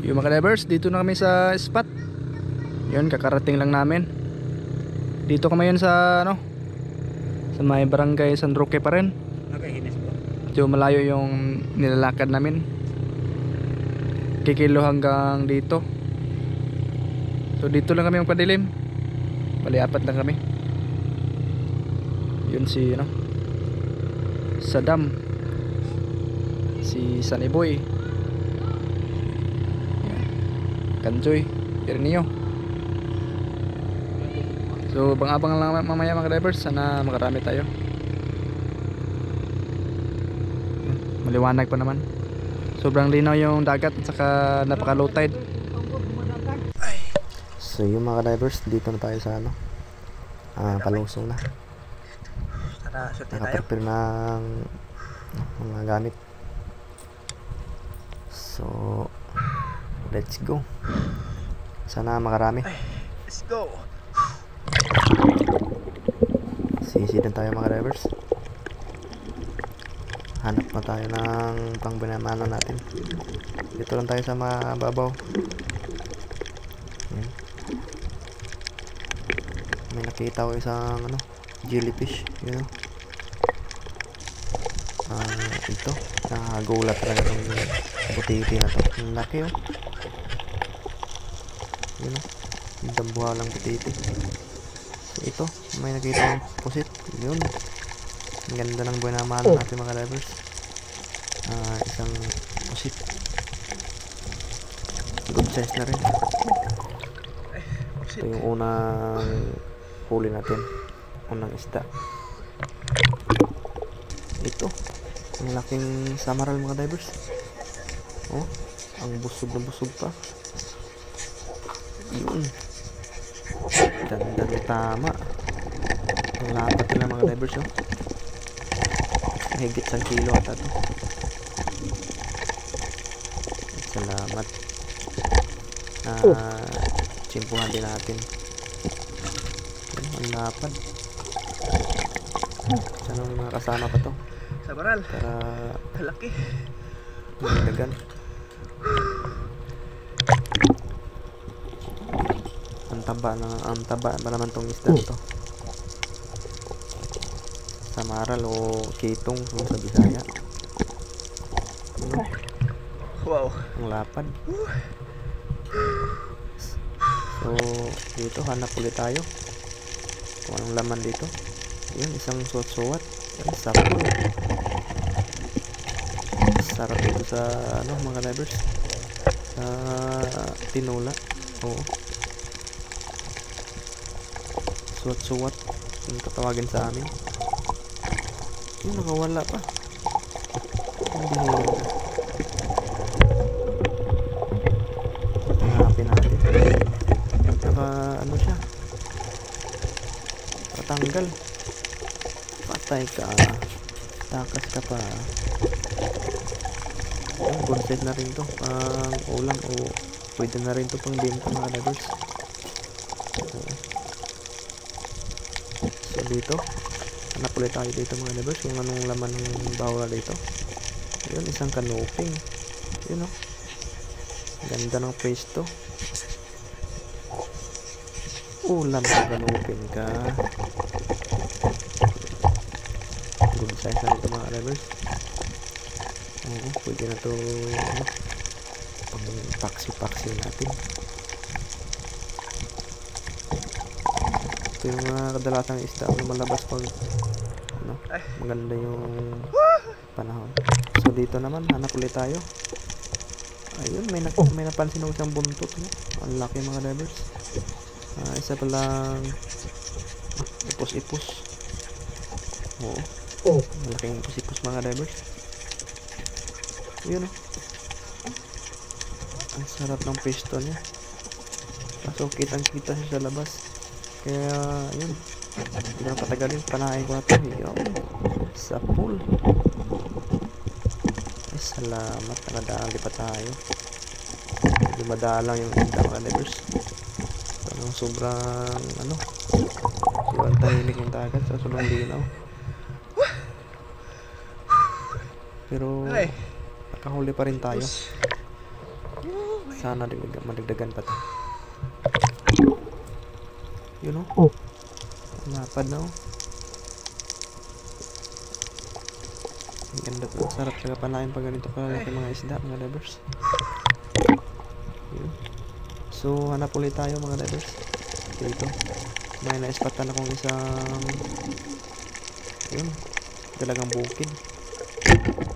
Yung mga divers, dito na kami sa spot. Yun, kakarating lang namin. Dito kami yun sa ano, sa may barangay San Roque pa rin. Nakahinis po. Medyo malayo yung nilalakad namin. Kikilo hanggang dito. So dito lang kami yung padilim. Bali apat lang kami. Yun si ano, sa dam, si Saniboy, Kanjoy, Ernio. So abang-abang lang mamaya mga drivers. Sana makarami tayo. Maliwanag pa naman. Sobrang linaw yung dagat at saka napaka low tide. So yung mga divers, dito na tayo sa ano, palusong na. Nakaprepare ng mga gamit. So let's go. Sana makarami. Let's go. Sisidan tayo mga drivers. Hanap na tayo ng pang binamano natin. Dito lang tayo sa mababaw. Ayan. May nakita ko isang ano, jellyfish, you know. Ito nakagulat talaga ng butiti na to. Ang laki oh. Yun oh, yung dambuha lang butiti. So ito, may nakita ng pusit. Yun, ang ganda ng binamano natin mga divers. Isang pusit, good size na rin. Ito yung unang huli natin, unang isda. Ito, ang laking samaral mga divers. Oh, ang busog na busog pa. Yun, ganda ng tama. Ang lapat nila mga divers oh. Higit 1 kilo ata to. Salamat. Tsimpuhan din natin. Ang lapad. Sana mga kasama pa to. Sabaral. Para Malaki. magdagan. Ang taba ba naman tong isda to? Samaral o kitong sa Bisaya. Ano? Wow. Ang lapad. So dito hanap ulit tayo kung anong laman dito. Yun, isang suwat-suwat. Sapul. Sarap dito sa ano mga divers, sa tinola. Oo, suwat-suwat yung tatawagin sa amin. Yung nakawala pa. Hindi hanapin natin. Ano siya, patanggal. Patay ka, takas ka pa. Yung good size na rin to pang ulam o pwede na rin to pang benta mga divers. So dito hanap ulit tayo dito mga divers kung anong laman ng bawla dito. Yun, isang kanuping. Yun o, ganda ng pwesto. Ulam sa kanuping ka. Good size na ito mga divers. Oo, pwede na to ano, pang paksi-paksi natin. Ito yung mga kadalasang isda na malabas pag ano, maganda yung panahon. So dito naman hanap ulit tayo. Ayun, may napansin ako isang buntot, no? Ang laki mga divers. Isa palang ipos-ipos. Oo, malaking ipos-ipos mga divers. Yun o, ang sarap ng pesto niya. Kaso kitang kita siya sa labas. Kaya yun, hindi na patagalin, panahin ko na ito. Yun, sa pool. Ay salamat, nakadali pa tayo. Hindi madalang yung isda mga divers. Parang sobrang ano, sobrang tahimik yung dagat sa sulong linaw. Pero nakahuli pa rin tayo. Sana madagdagan pa to. Yun o. Oh. Lapad na o. Ang ganda to. Sarap talaga panain pag ganito kalalaki mga isda, mga divers. Yun. So, hanap ulit tayo mga divers. Dito. May na-spatan akong isang yun. Dalagang bukid.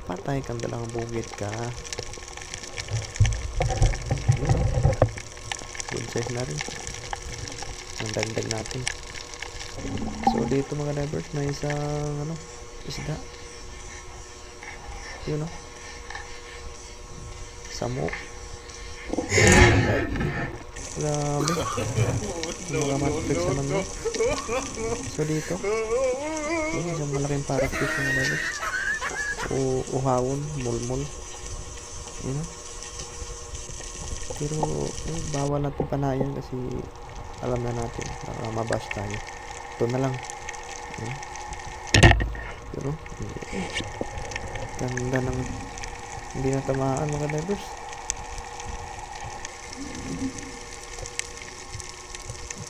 Patay kang dalagang bukid ka. Yun o. Good size na rin. Ang dagdag natin. So, dito mga divers, may isang ano, isda. Yun o. Samok. Grabe. Mga matflix naman mo. So dito. Yun, isang malaking parafish mga divers. Uhawon, mulmul. Yun o. Pero bawal natin panayan kasi alam na natin. Baka mabash tayo. Ito na lang. Yun. Pero ganda ng hindi na tamaan mga divers.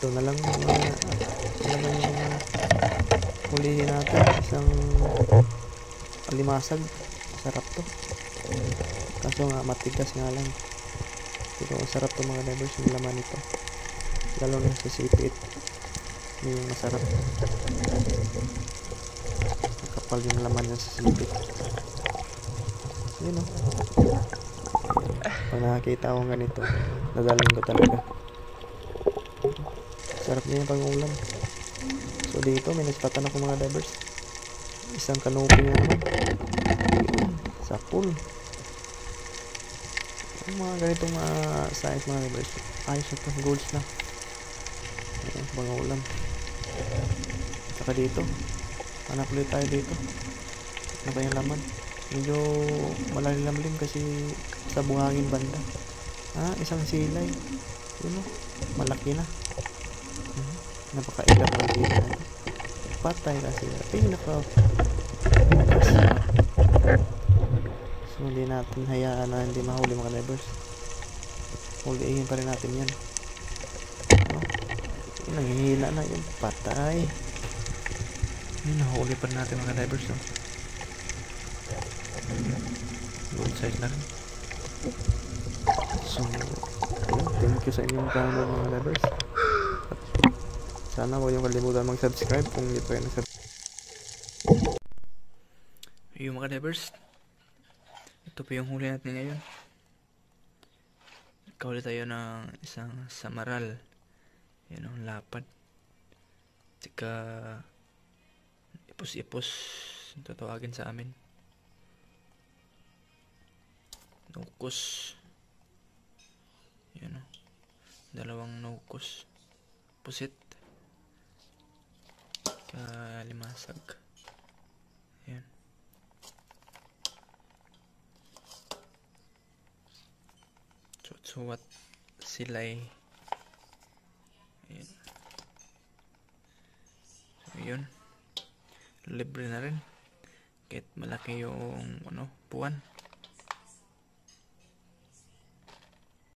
Ito na lang naman yung hulihin natin. Isang alimasag. Sarap to. Kaso nga matigas nga lang. Pero sarap to mga divers yung laman nito. Lalo na sa sipit. Yung masarap. Kapal yung laman niya sa sipit. Yun o. Pag nakakita akong ganito, nagaling ko talaga. Sarap niya yung pang-ulam. So dito, may naspatan ako mga divers. Isang canopy nga naman. Yun, sa pool. Yung mga ganitong size mga divers. Ayos ito, golds na. Ayan, pang-ulam. Saka dito, hanap ulit tayo dito. Ano ba yung laman? Medyo malalim kasi sa buhangin banda. Isang silay. Yun o, malaki na. Napaka-ilang ng dito. Patay kasi. So hindi natin hayaan na hindi mahuli mga divers. Huliin pa rin natin yan. Nanghihina na yun. Patay. Nahuli pa rin natin mga divers. Good size na rin. So ayun, thank you sa inyong panonood mga divers. Sana huwag niyong kalimutan mag-subscribe kung hindi pa kayo nag-subscribe. Yung mga divers, ito po yung huli natin ngayon. Kahuli tayo ng isang samaral. Yan ang lapad. Tsaka ipos-ipos tatawagin sa amin. Nukos. Yan o. Dalawang nukos. Pusit. Kalimasag. Yan. Suwat silay. Ayan. So yun, libre na rin kahit malaki yung puwan.